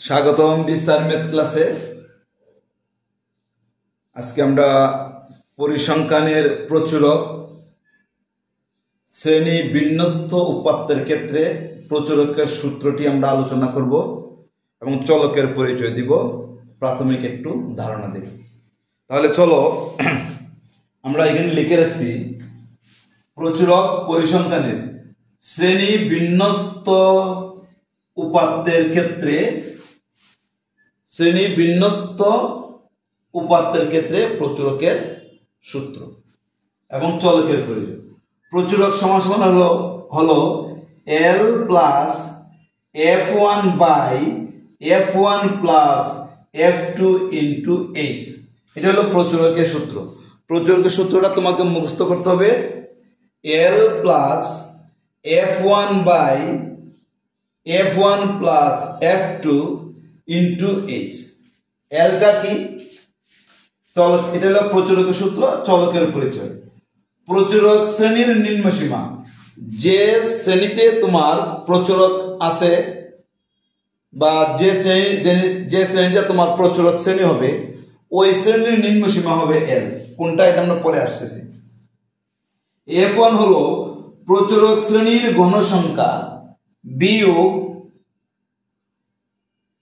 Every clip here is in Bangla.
স্বাগতম বিস্তার ম্যাথ ক্লাসে। আজকে আমরা পরিসংখ্যানের প্রচুরক শ্রেণী বিন্যস্ত উপাত্তের ক্ষেত্রে প্রচুরকের সূত্রটি আমরা আলোচনা করব এবং চলকের পরিচয় দিব, প্রাথমিক একটু ধারণা দেব। তাহলে চলো আমরা এখানে লিখে রাখছি প্রচুরক পরিসংখ্যানের শ্রেণী বিন্যস্ত উপাত্তের ক্ষেত্রে প্রচুরকের সূত্র এবং চলকের পরিচয়। প্রচুরক সমান সমান হলো L plus F1 by F1 plus F2 into H। এটা হলো প্রচুরকের সূত্র। প্রচুরকের সূত্রটা তোমাকে মুখস্থ করতে হবে। L plus F1 by F1 plus F2 into H। Lটা কি? চলক। এটা হলো প্রচুরকের সূত্র, চলকের পরিচয়। প্রচুরক শ্রেণীর নিম্নসীমা, যে শ্রেণীতে তোমার প্রচুরক আছে বা যে শ্রেণীটা তোমার প্রচুরক শ্রেণী হবে, ওই শ্রেণীর নিম্নসীমা হবে L। কোনটা এটা আমরা পরে আসতেছি। F1 হলো প্রচুরক শ্রেণীর গণসংখ্যা বিয়োগ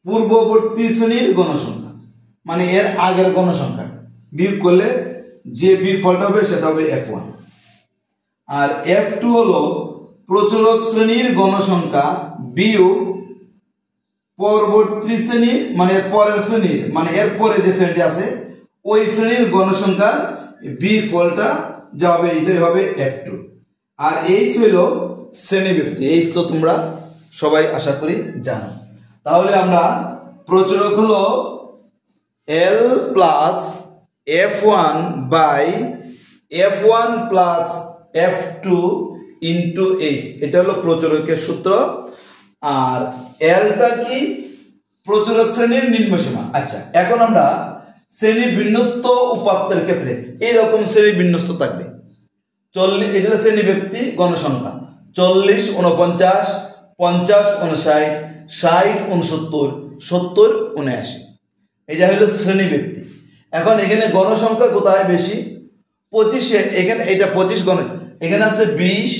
পূর্ববর্তী শ্রেণীর গণসংখ্যা, মানে এর আগের গণসংখ্যা বিয়োগ করলে যে বিয়োগফলটা হবে সেটা হবে F1। আর F2 হলো প্রচুরক শ্রেণীর গণসংখ্যা বিয়োগ পরবর্তী শ্রেণীর, মানে পরের শ্রেণীর, মানে এর পরে যে শ্রেণীটি আছে ওই শ্রেণীর গণসংখ্যার বিয়োগফলটা যা হবে এটাই হবে F2। আর H হলো শ্রেণীব্যাপ্তি। H তো তোমরা সবাই আশা করি জানো। তাহলে আমরা প্রচুরক হলো L plus F1 by F1 plus F2 into H। এটা হলো প্রচুরকের সূত্র। আর Lটা কি? প্রচুরক শ্রেণীর নিম্নসীমা। আচ্ছা, এখন আমরা শ্রেণী বিন্যস্ত উপাত্তের ক্ষেত্রে এইরকম শ্রেণী বিন্যস্ত থাকবে 40। এটা হলো শ্রেণীব্যাপ্তি গণসংখ্যা 40, 49, 50, 59, 60, 69, 70, 79। এটা হলো শ্রেণীব্যাপ্তি। এখন এখানে গণসংখ্যা কোথায় বেশি? 25। এখানে এটা 25 গণ, এখানে আছে 20,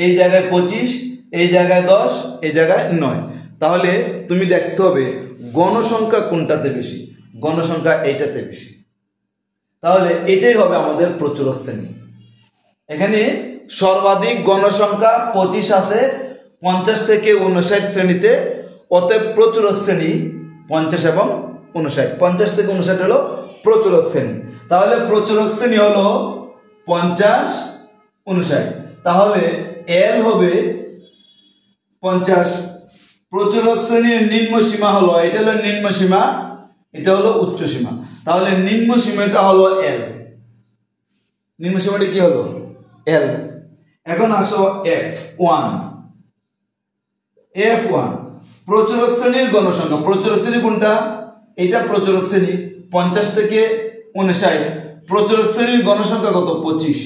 এই জায়গায় 25, এই জায়গায় 10, এই জায়গায় 9। তাহলে তুমি দেখতে হবে গণসংখ্যা কোনটাতে বেশি। গণসংখ্যা এইটাতে বেশি। তাহলে এটাই হবে আমাদের প্রচুরক শ্রেণী। এখানে সর্বাধিক গণসংখ্যা 25 আছে 50 থেকে 59 শ্রেণীতে, অতএব প্রচুরক শ্রেণী 50 এবং 59। 50 থেকে 59 হলো প্রচুরক শ্রেণী। তাহলে প্রচুরক শ্রেণী হলো 50, 59। তাহলে L হবে 50। প্রচুরক শ্রেণীর নিম্ন সীমা হলো, এটা হলো নিম্ন সীমা, এটা হলো উচ্চ সীমা। তাহলে নিম্ন সীমাটা হলো L। নিম্ন সীমাটা কি হলো? L। এখন আসো F1। F1 প্রচুরক শ্রেণীর গণসংখ্যা। প্রচুরক শ্রেণী কোনটা? এটা প্রচুরক শ্রেণী 50 থেকে 59। প্রচুরক শ্রেণীর গণসংখ্যা কত? 25।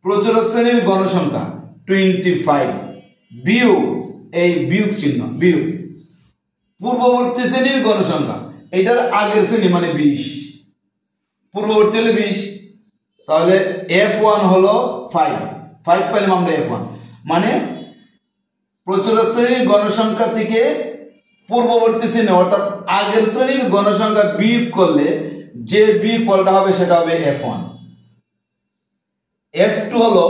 প্রচুরক শ্রেণীর গণসংখ্যা 25 বিয়োগ, এই বিয়োগ চিহ্ন, বিয়োগ পূর্ববর্তী শ্রেণীর গণসংখ্যা, এটার আগের শ্রেণী মানে 20, পূর্ববর্তী হলে 20। তাহলে F1 হলো 5 পেলাম আমরা F1। মানে প্রচুরক শ্রেণীর গণসংখ্যা থেকে পূর্ববর্তী শ্রেণী অর্থাৎ আগের শ্রেণীর গণসংখ্যা বিয়োগ করলে যে বিয়োগফলটা হবে সেটা হবে F1। F2 হলো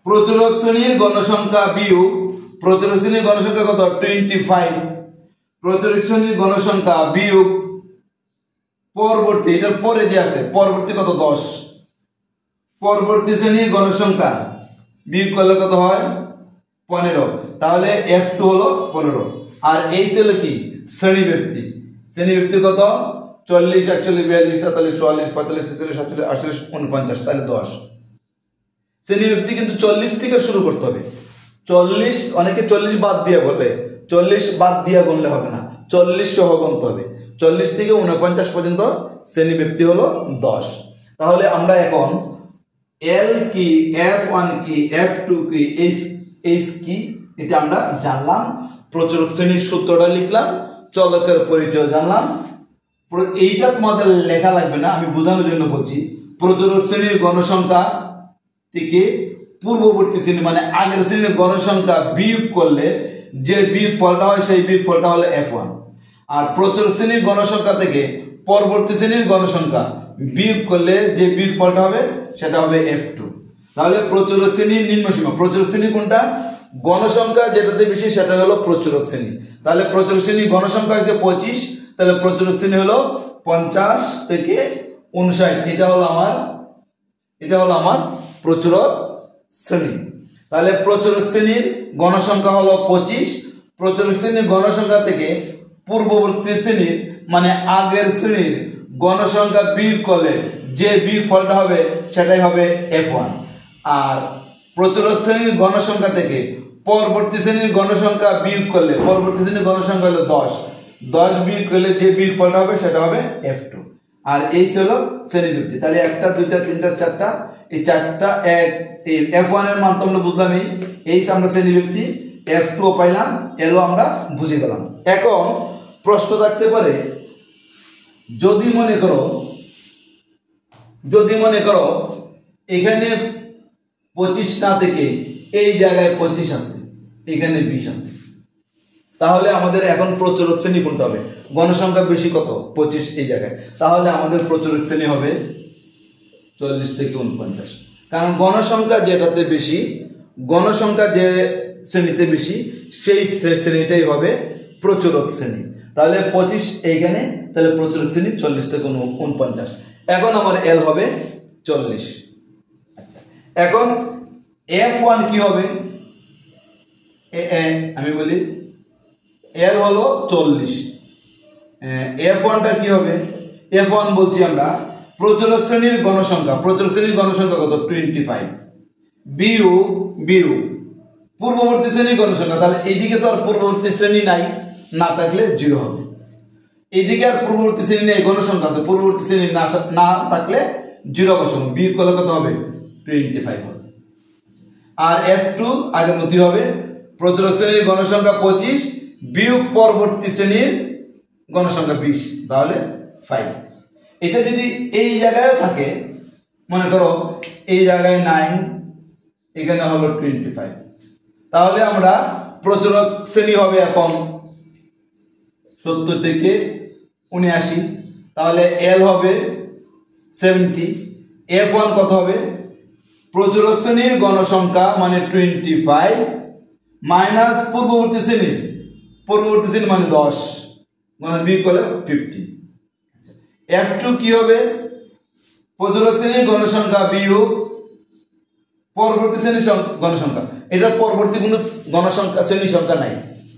প্রচুরক শ্রেণীর গণসংখ্যা বিয়োগ প্রচুরক শ্রেণীর গণসংখ্যা কত? 25। প্রচুরক শ্রেণীর গণসংখ্যা বিয়োগ পরবর্তী, এটার পরে যে আছে পরবর্তী কত? 10। পরবর্তী শ্রেণীর গণসংখ্যা বিয়োগ করলে কত হয়? 15। তাহলে F2 হলো 15। আর এই হলো কি? শ্রেণীব্যাপ্তি। শ্রেণীব্যাপ্তি কত? 40, 41, 42, 43, 44, 45, 46, 47, 48, 49, তাহলে 10। শ্রেণীব্যাপ্তি কিন্তু 40 থেকে শুরু করতে হবে। 40, অনেকে 40 বাদ দিয়ে বলে, 40 বাদ দিয়ে গুনলে হবে না, 40 সহ গুনতে হবে। 40 থেকে 49 পর্যন্ত শ্রেণীব্যাপ্তি হলো 10। তাহলে আমরা এখন L কি, F1 কি, F2 কি, H কি, এটা আমরা জানলাম। প্রচুরক শ্রেণীর সূত্রটা লিখলাম, চলকের পরিচয় জানলাম। এইটা তোমাদের লেখা লাগবে না, আমি বোঝানোর জন্য বলছি। প্রচুরক শ্রেণীর গণসংখ্যা থেকে পূর্ববর্তী শ্রেণী মানে আগের শ্রেণীর গণসংখ্যা বিয়োগ করলে যে বিয়োগ ফলটা হয় সেই বিয়োগ ফলটা হলো F1। আর প্রচুরক শ্রেণীর গণসংখ্যা থেকে পরবর্তী শ্রেণীর গণসংখ্যা বিয়োগ করলে যে বিয়োগ ফলটা হবে সেটা হবে F2। তাহলে প্রচুরক শ্রেণীর নিম্নসীমা, প্রচুরক শ্রেণী কোনটা? গণসংখ্যা যেটাতে বেশি সেটা হলো প্রচুরক শ্রেণী। তাহলে প্রচুরক শ্রেণীর গণসংখ্যা হচ্ছে 25, তাহলে প্রচুরক শ্রেণী হলো 50 থেকে 59। এটা হলো আমার প্রচুরক শ্রেণী। তাহলে প্রচুরক শ্রেণীর গণসংখ্যা হলো 25। প্রচুরক শ্রেণীর গণসংখ্যা থেকে পূর্ববর্তী শ্রেণীর মানে আগের শ্রেণীর গণসংখ্যা বিয়োগ করলে যে বিয়োগ ফলটা হবে সেটাই হবে F1। আর প্রচুরক শ্রেণীর গণসংখ্যা থেকে পরবর্তী শ্রেণীর গণসংখ্যা বিয়োগ করলে পরবর্তী শ্রেণীর গণসংখ্যা হলো 10 বিয়োগ করলে যে বিয়োগ ফলটা হবে সেটা হবে F2। আর এই হলো শ্রেণীবৃত্তি। তাহলে 1 2 3 4 4টা, এই 4টা F1 এর মান তো আমরা বুঝলাম, এই আমরা শ্রেণীবৃত্তি, F2 ও পাইলাম, এলও আমরা বুঝে গেলাম। এখন প্রশ্ন থাকতে পারে, যদি মনে করো এখানে 25 না থেকে এই জায়গায় 25 আছে, এখানে 20 আছে, তাহলে আমাদের এখন প্রচুরক শ্রেণী কোনটা হবে? গণসংখ্যা বেশি কত? 25 এই জায়গায়, তাহলে আমাদের প্রচুরক শ্রেণী হবে 40 থেকে 49। কারণ গণসংখ্যা যেটাতে বেশি, গণসংখ্যা যে শ্রেণীতে বেশি সেই শ্রেণীটাই হবে প্রচুরক শ্রেণী। তাহলে 25 এইখানে, তাহলে প্রচুরক শ্রেণী 40 থেকে 49। এখন আমার L হবে 40। এখন F1 কি হবে? আমি বলি L হলো 40, F1টা কি হবে? F1 বলছি আমরা প্রচুরক শ্রেণীর গণসংখ্যা, প্রচুরক শ্রেণীর গণসংখ্যা কত? 25 বিয়োগ পূর্ববর্তী শ্রেণীর গণসংখ্যা। তাহলে এইদিকে তো আর পূর্ববর্তী শ্রেণী নাই, না থাকলে 0 হবে। এইদিকে আর পূর্ববর্তী শ্রেণী নেই, গণসংখ্যা আছে, পূর্ববর্তী শ্রেণী না থাকলে 0 বসাবো, বিয়োগ করলে কত হবে? 25 হবে। আর F2 আগের মধ্যে হবে প্রচুরক শ্রেণীর গণসংখ্যা 25 বিয়োগ পরবর্তী শ্রেণীর গণসংখ্যা 20, তাহলে 5। এটা যদি এই জায়গায় থাকে, মনে করো এই জায়গায় 9, এখানে হলো 25, তাহলে আমরা প্রচুরক শ্রেণী হবে এখন 70 থেকে 79, তাহলে L হবে 70। F1 কত হবে? প্রচুরক শ্রেণীর গণসংখ্যা মানে 25 মাইনাস পূর্ববর্তী শ্রেণী মানে 10, মানে বিয়োগ করলে 50। F2 কি হবে? প্রচুরক শ্রেণীর গণসংখ্যা বিয়োগ পরবর্তী শ্রেণীর গণসংখ্যা। এটা পরবর্তী কোনো গণসংখ্যা শ্রেণী সংখ্যা নাই,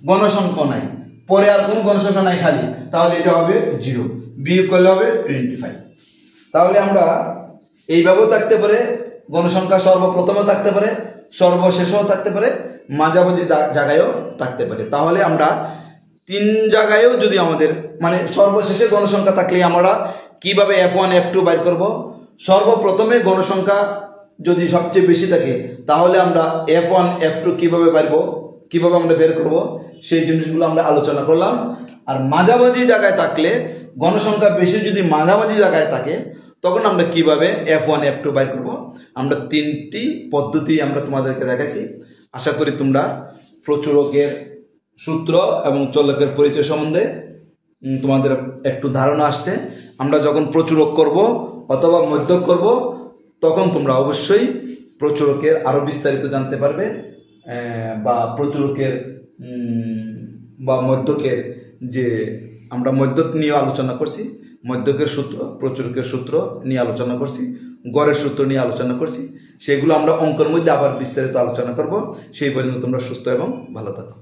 গণসংখ্যা নাই, পরে আর কোনো গণসংখ্যা নাই খালি, তাহলে এটা হবে 0, বিয়োগ করলে হবে 25। তাহলে আমরা এইভাবেও থাকতে পারে, গণসংখ্যা সর্বপ্রথমও থাকতে পারে, সর্বশেষও থাকতে পারে, মাঝামাঝি জায়গায়ও থাকতে পারে। তাহলে আমরা 3 জায়গায়ও যদি আমাদের মানে সর্বশেষে গণসংখ্যা থাকলে আমরা কিভাবে F1 F2 বাইর করব? সর্বপ্রথমে গণসংখ্যা যদি সবচেয়ে বেশি থাকে তাহলে আমরা F1 F2 কিভাবে আমরা বের করব সেই জিনিসগুলো আমরা আলোচনা করলাম। আর মাঝামাঝি জায়গায় থাকলে, গণসংখ্যা বেশি যদি মাঝামাঝি জায়গায় থাকে, তখন আমরা কিভাবে F1 F2 বাইর করব, আমরা 3টি পদ্ধতি আমরা তোমাদেরকে দেখাইছি। আশা করি তোমরা প্রচুরকের সূত্র এবং চলকের পরিচয় সম্বন্ধে তোমাদের একটু ধারণা আসছে। আমরা যখন প্রচুরক করব অথবা মধ্যক করব, তখন তোমরা অবশ্যই প্রচুরকের আরো বিস্তারিত জানতে পারবে, বা প্রচুরকের বা মধ্যকের যে আমরা মধ্যক নিয়ে আলোচনা করছি, মধ্যকের সূত্র, প্রচুরকের সূত্র নিয়ে আলোচনা করছি, গড়ের সূত্র নিয়ে আলোচনা করছি, সেগুলো আমরা অঙ্কের মধ্যে আবার বিস্তারিত আলোচনা করব। সেই পর্যন্ত তোমরা সুস্থ এবং ভালো থাকো।